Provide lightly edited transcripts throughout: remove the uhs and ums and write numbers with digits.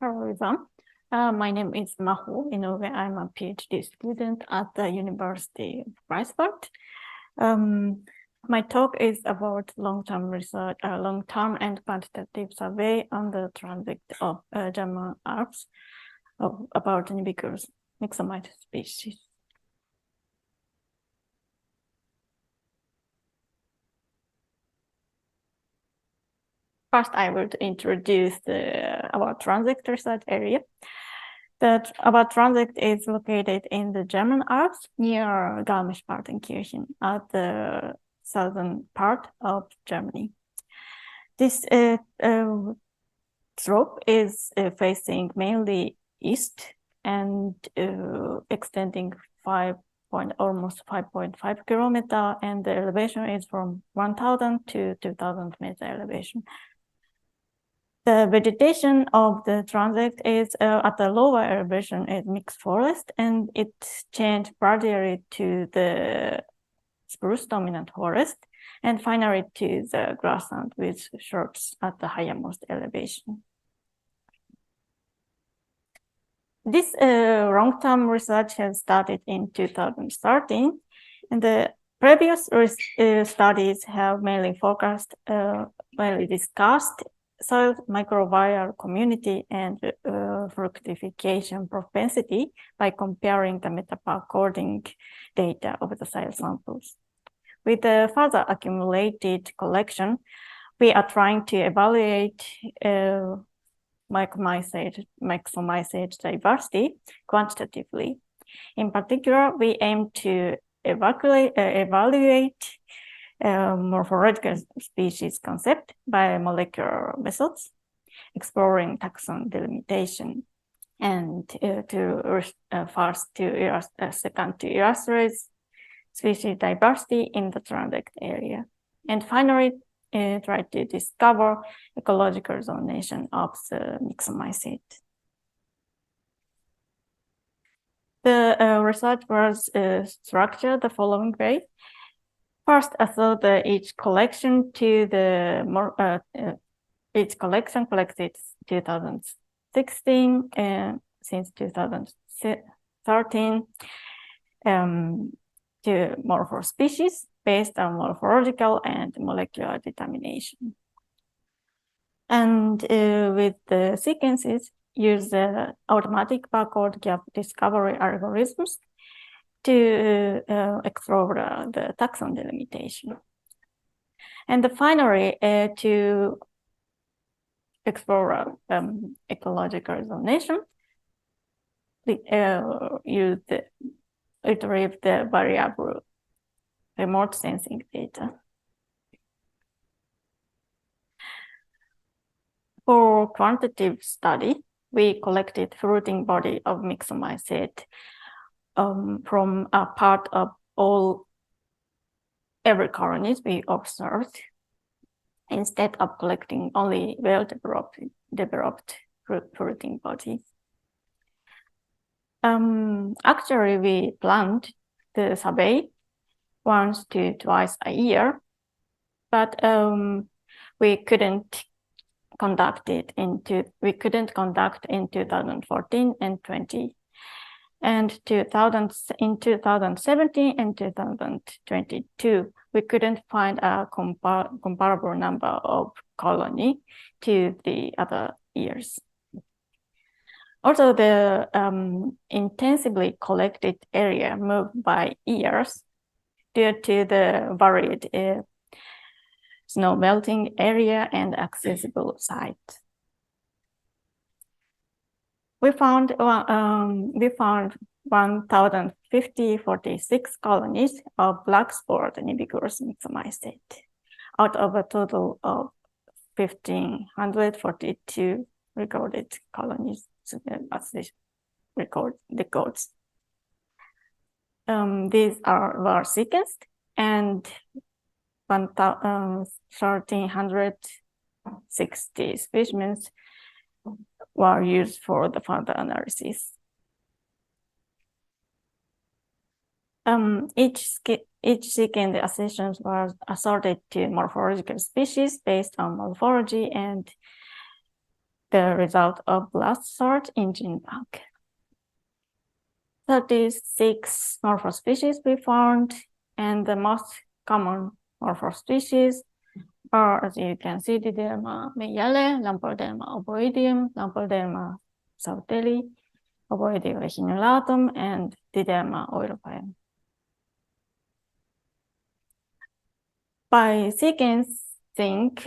Hello, everyone. My name is Maho Inoue. I'm a PhD student at the University of Greifswald. My talk is about long-term research, long-term and quantitative survey on the transit of German Alps about nivicolous myxomycetes species. First, I will introduce our transit research area. Our transit is located in the German Alps near Garmisch-Partenkirchen at the southern part of Germany. This slope is facing mainly east and extending almost 5.5 kilometer, and the elevation is from 1,000 to 2,000 meter elevation. The vegetation of the transit is at the lower elevation is mixed forest, and it changed gradually to the spruce dominant forest, and finally to the grassland with shrubs at the highermost elevation. This long-term research has started in 2013, and the previous studies have mainly discussed soil microbial community and fructification propensity by comparing the metapark data of the soil samples. With the further accumulated collection, we are trying to evaluate myxomycetes diversity quantitatively. In particular, we aim to evaluate morphological species concept by molecular methods, exploring taxon delimitation, and second to illustrate species diversity in the transit area, and finally try to discover ecological zonation of the myxomycetes. The research was structured the following way. First, assert each collection each collection collected 2016 and since 2013 to morpho species based on morphological and molecular determination. And with the sequences, use the automatic barcode gap discovery algorithms to explore the taxon delimitation. And finally, to explore ecological zonation, we retrieve the variable remote sensing data. For quantitative study, we collected fruiting body of myxomycete from a part of every colonies we observed, instead of collecting only well-developed fruiting bodies. Actually, we planned the survey once to twice a year, but we couldn't conduct in 2014 and 20. And in 2017 and 2022, we couldn't find a comparable number of colony to the other years. Also, the intensively collected area moved by years due to the varied snow melting area and accessible sites. We found 1,046 colonies of black-spored nivicolous myxomycete out of a total of 1,542 recorded colonies as this records. These were sequenced, and 1,360 specimens were used for the further analysis. Each sequence assertions was assorted to morphological species based on morphology, and 2 sequence assertions were assorted to morphology based on molecular determination. And finally, the sequence assertions were assorted to morphological species based on molecular determination. And finally, the sequence assertions were assorted to morphological species based on molecular determination. And finally, the sequence assertions were assorted to morphological species based on molecular the result of blast search in GeneBank. 36 morphospecies we found, and the most common morphospecies are, as you can see, Didelma meyale, Lamproderma ovoidium, Lamproderma sauteli, Ovoidium reginulatum, and Didelma oilophyllum. By sequencing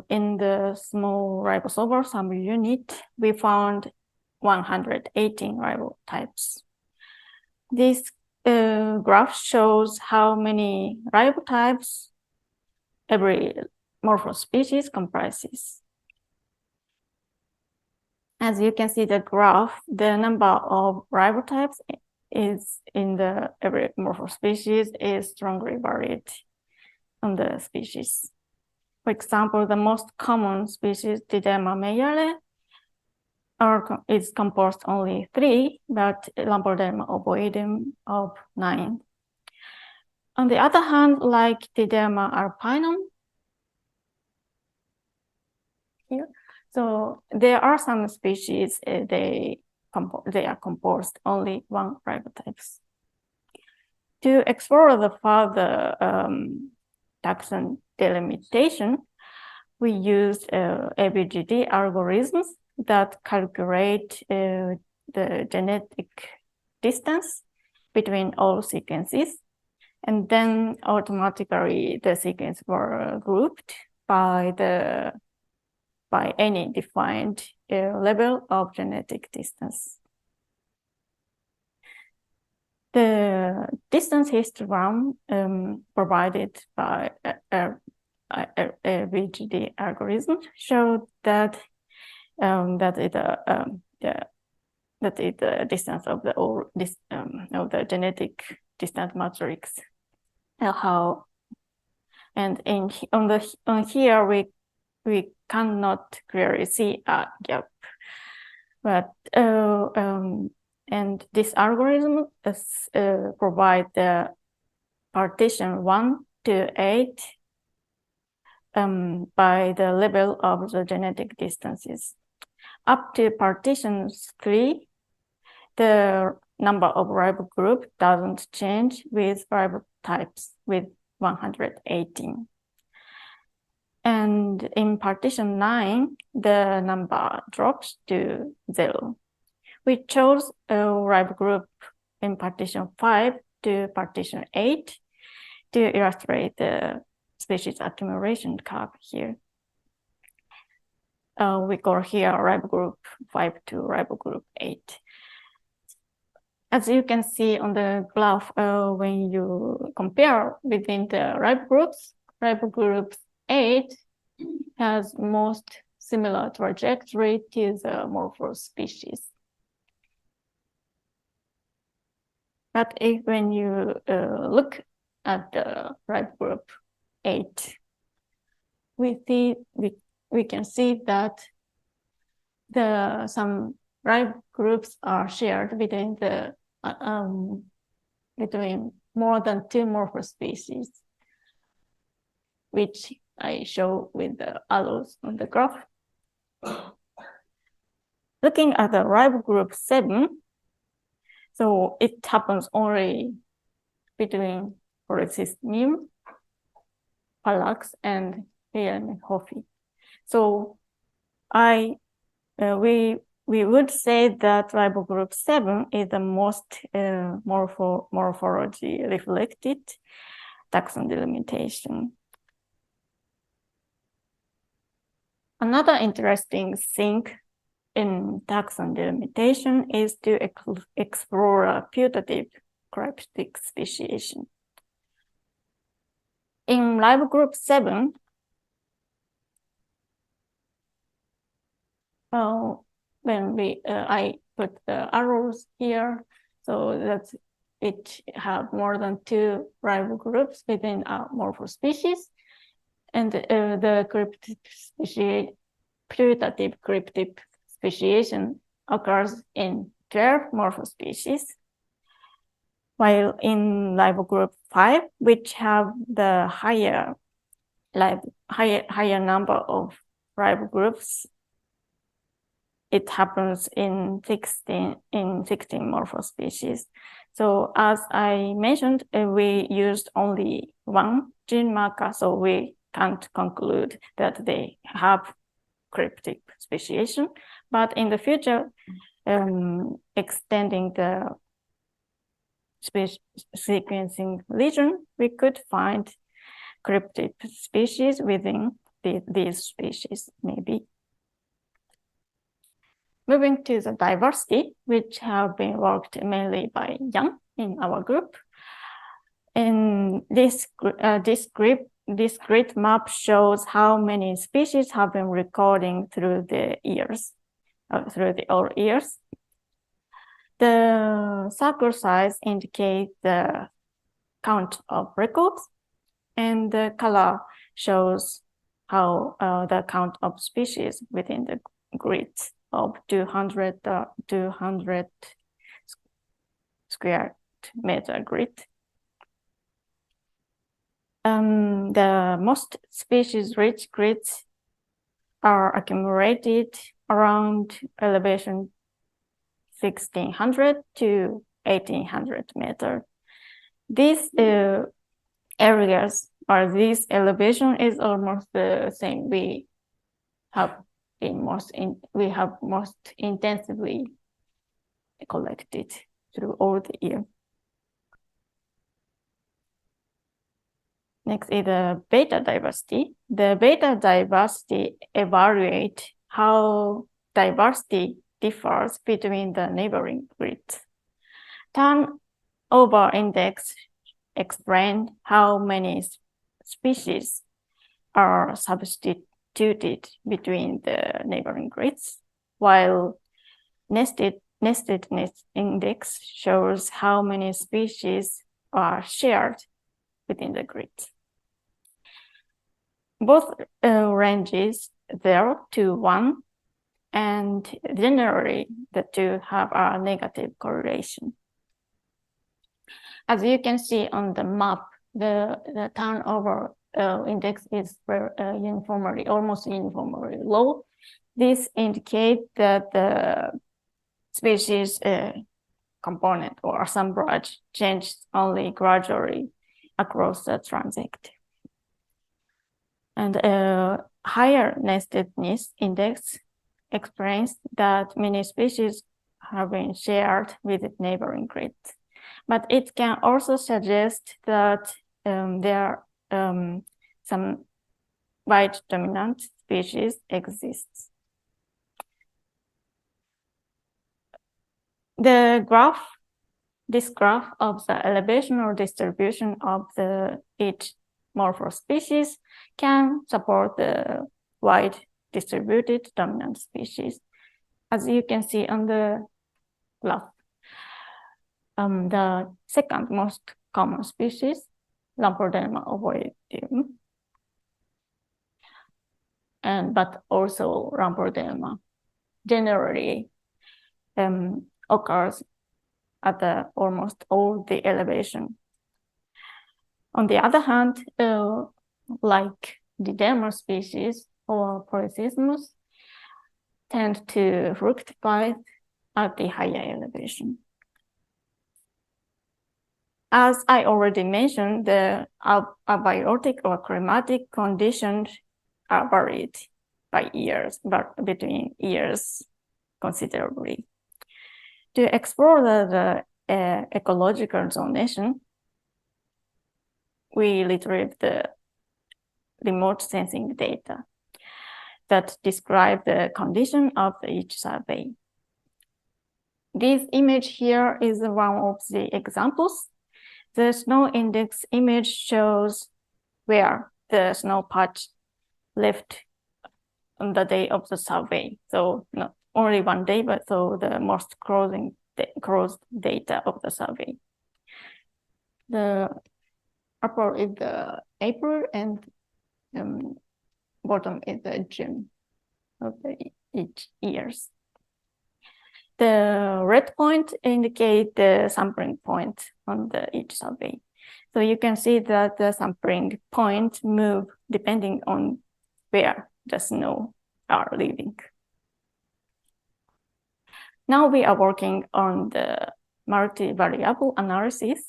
in the small ribosomal sample unit, we found 118 ribotypes. This graph shows how many ribotypes every morphospecies comprises. As you can see the graph, the number of ribotypes is in the every morphospecies is strongly varied on the species. For example, the most common species, Didelma meyale, is composed only 3, but Lamproderma ovoidium of 9. On the other hand, like Didelma alpinum, here, so there are some species they are composed only 1 ribotypes. To explore the further taxon delimitation, we used ABGD algorithms that calculate the genetic distance between all sequences, and then automatically the sequences were grouped by any defined level of genetic distance. The distance histogram provided by a VGD algorithm showed that that is the distance of the genetic distance matrix. And on here we cannot clearly see a gap, but and this algorithm provide the partition 1 to 8 by the level of the genetic distances. Up to partitions 3, the number of ribo group doesn't change with ribotypes with 118. And in partition 9, the number drops to 0. We chose a ribo group in partition 5 to partition 8 to illustrate the species accumulation curve here. We call here ribo group 5 to ribo group 8. As you can see on the graph, when you compare within the ribo group 8 has most similar trajectory to the morphospecies. But when you look at the ribo group 8, we can see that some ribo groups are shared between more than 2 morphospecies, which I show with the arrows on the graph. Looking at the ribo group 7, so it happens only between Polycysnium, Palax, and Hoffi. So we would say that ribo group 7 is the most morphology reflected taxon delimitation. Another interesting thing in taxon delimitation is to explore putative cryptic speciation. In ribo group 7, when I put the arrows here, so that it have more than 2 ribo groups within a morphospecies, and the putative cryptic speciation occurs in 12 morphospecies, while in ribo group 5, which have the higher number of ribo groups, it happens in 16 morphospecies. So as I mentioned, we used only one gene marker, so we can't conclude that they have cryptic speciation. But in the future, extending the sequencing region, we could find cryptic species within these species, maybe. Moving to the diversity, which have been worked mainly by Yang in our group. And this grid map shows how many species have been recording through the years, through the all years. The circle size indicates the count of records, and the color shows how the count of species within the grid of 200 square meter grid. The most species-rich grids are accumulated around elevation 1600 to 1800 meters. These areas or this elevation is almost the same. We have most intensively collected through all the year. Next is the beta diversity. The beta diversity evaluates how diversity differs between the neighboring grids. Turnover index explains how many species are substituted between the neighboring grids, while nestedness index shows how many species are shared within the grid. Both ranges 0 to 1, and generally the two have a negative correlation. As you can see on the map, the turnover index is almost uniformly low. This indicates that the species component or assemblage changes only gradually across the transect. And higher nestedness index explains that many species have been shared with neighboring grids. But it can also suggest that there are some white dominant species exists. This graph of the elevation or distribution of each morphospecies can support the wide distributed dominant species. As you can see on the graph, the second most common species, Lamproderma ovoideum, but also Lamproderma generally occurs at almost all the elevation. On the other hand, like Diderma species or Polycismus tend to fructify at the higher elevation. As I already mentioned, the abiotic or climatic conditions are varied by years, but between years considerably. To explore the ecological zonation, we retrieved the remote sensing data that describe the condition of each survey. This image here is one of the examples. The snow index image shows where the snow patch left on the day of the survey. So not only one day, but so the most closed data of the survey. The upper is the April and bottom is the June of each years. The red point indicates the sampling point on each survey. So you can see that the sampling point move depending on where the snow are living. Now we are working on the multivariable analysis.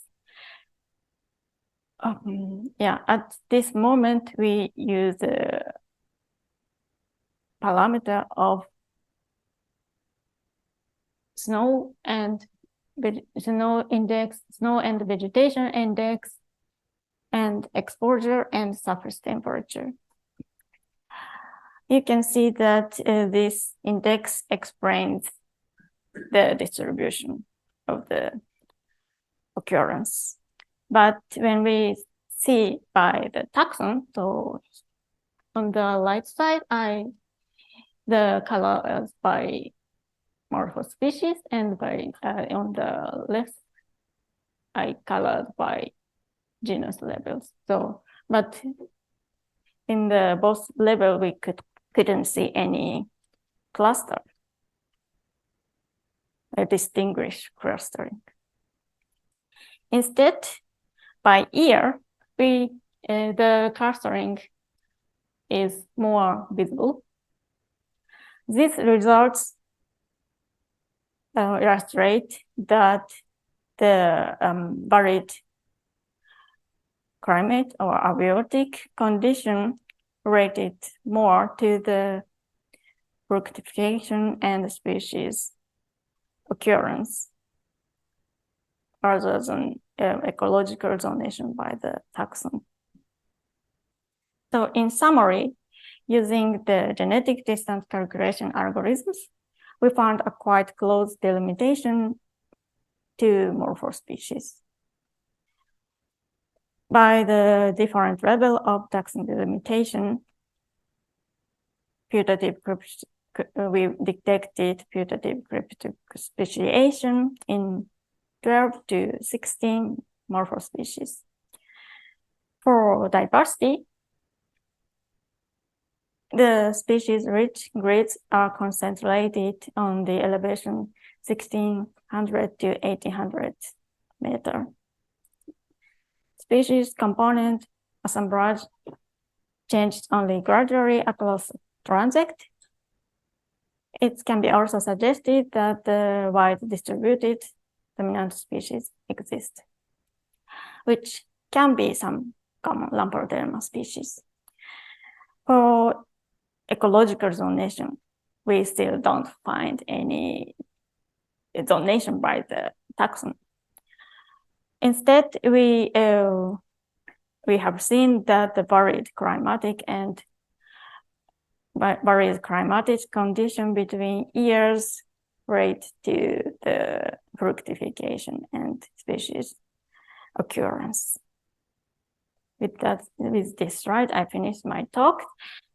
At this moment, we use the parameter of snow and vegetation index, and exposure and surface temperature. You can see that this index explains the distribution of the occurrence. But when we see by the taxon, so on the right side, the color is by morphospecies, and by on the left, I colored by genus levels. So, but in the both level, we couldn't see any cluster, a distinguished clustering. Instead, by year, the clustering is more visible. These results illustrate that the varied climate or abiotic condition related more to the fructification and species occurrence rather than ecological zonation by the taxon. So in summary, using the genetic distance calculation algorithms, we found a quite close delimitation to morphospecies. By the different level of taxon delimitation, we detected putative cryptic speciation in 12 to 16 morphospecies. For diversity, the species rich grids are concentrated on the elevation 1600 to 1800 meter. Species component assemblage changed only gradually across transect. It can be also suggested that the wide distributed dominant species exist, which can be some common Lamproderma species. For ecological zonation, we still don't find any zonation by the taxon. Instead, we have seen that the varied climatic condition between years relate to the fructification and species occurrence. With this slide, I finished my talk.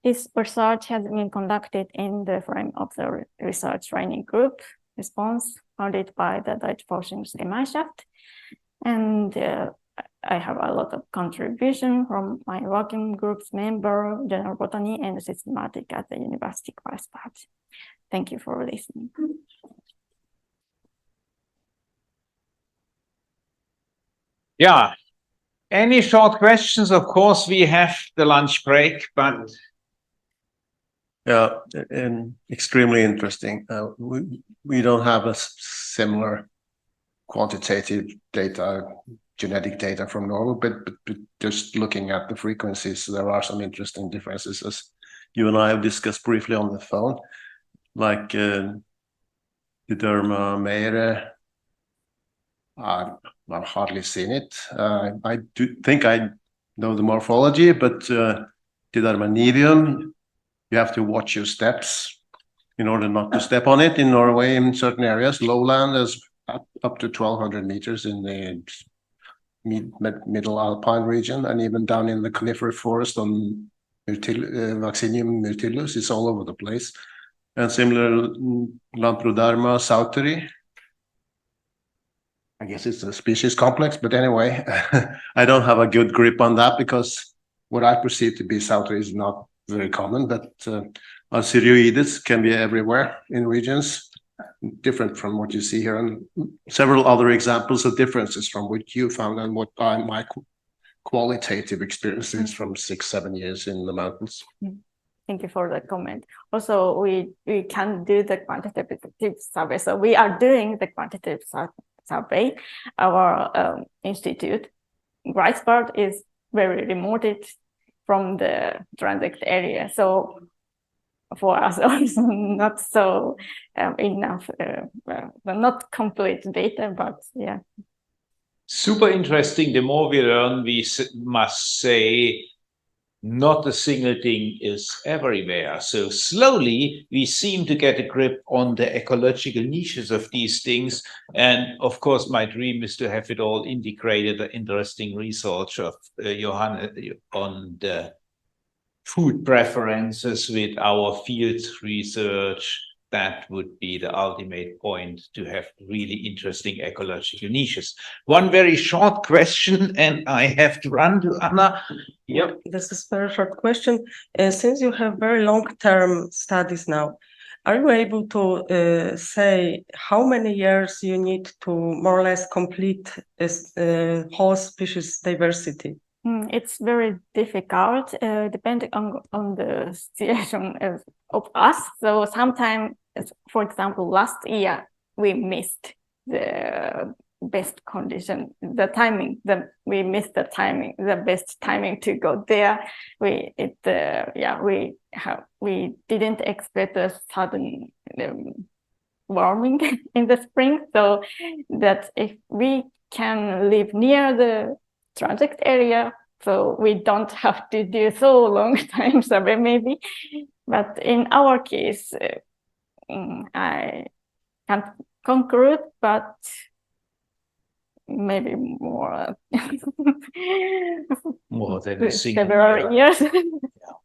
This research has been conducted in the frame of the research training group response founded by the Deutsche Forschungsgemeinschaft. And I have a lot of contribution from my working group's member, General Botany and Systematic at the University of Karlsbad. Thank you for listening. Yeah. Any short questions? Of course, we have the lunch break, but... Yeah, and extremely interesting. We don't have a similar quantitative data, genetic data from Norway, but just looking at the frequencies, there are some interesting differences, as you and I have discussed briefly on the phone, like the Derma Meire. I've hardly seen it. I do think I know the morphology, but Diderma nivium, you have to watch your steps in order not to step on it. In Norway, in certain areas, lowland is up to 1,200 meters in the middle alpine region, and even down in the coniferous forest on Vaccinium myrtillus, it's all over the place. And similar, Lamproderma sauteri, I guess it's a species complex, but anyway, I don't have a good grip on that because what I perceive to be sauteri is not very common, but Alcirioides can be everywhere in regions, different from what you see here, and several other examples of differences from what you found and what my qualitative experience is from 6-7 years in the mountains. Thank you for the comment. Also, we can do the quantitative survey. So we are doing the quantitative survey. Our institute, rice part is very remote from the transit area. So for us, also not so enough, not complete data, but yeah. Super interesting. The more we learn, we must say, not a single thing is everywhere. So slowly we seem to get a grip on the ecological niches of these things. And of course, my dream is to have it all integrated, the interesting research of Johanna on the food preferences with our field research. That would be the ultimate point, to have really interesting ecological niches. One very short question, and I have to run to Anna. Yep. This is a very short question. Since you have very long-term studies now, are you able to say how many years you need to more or less complete whole species diversity? It's very difficult, depending on the situation of us. So sometimes, for example, last year we missed the best condition, the timing. We missed the timing, the best timing to go there. We didn't expect a sudden warming in the spring. So that if we can live near the transit area, so we don't have to do so long time survey maybe. But in our case, I can't conclude, but maybe more More than a single several year. years. Yeah.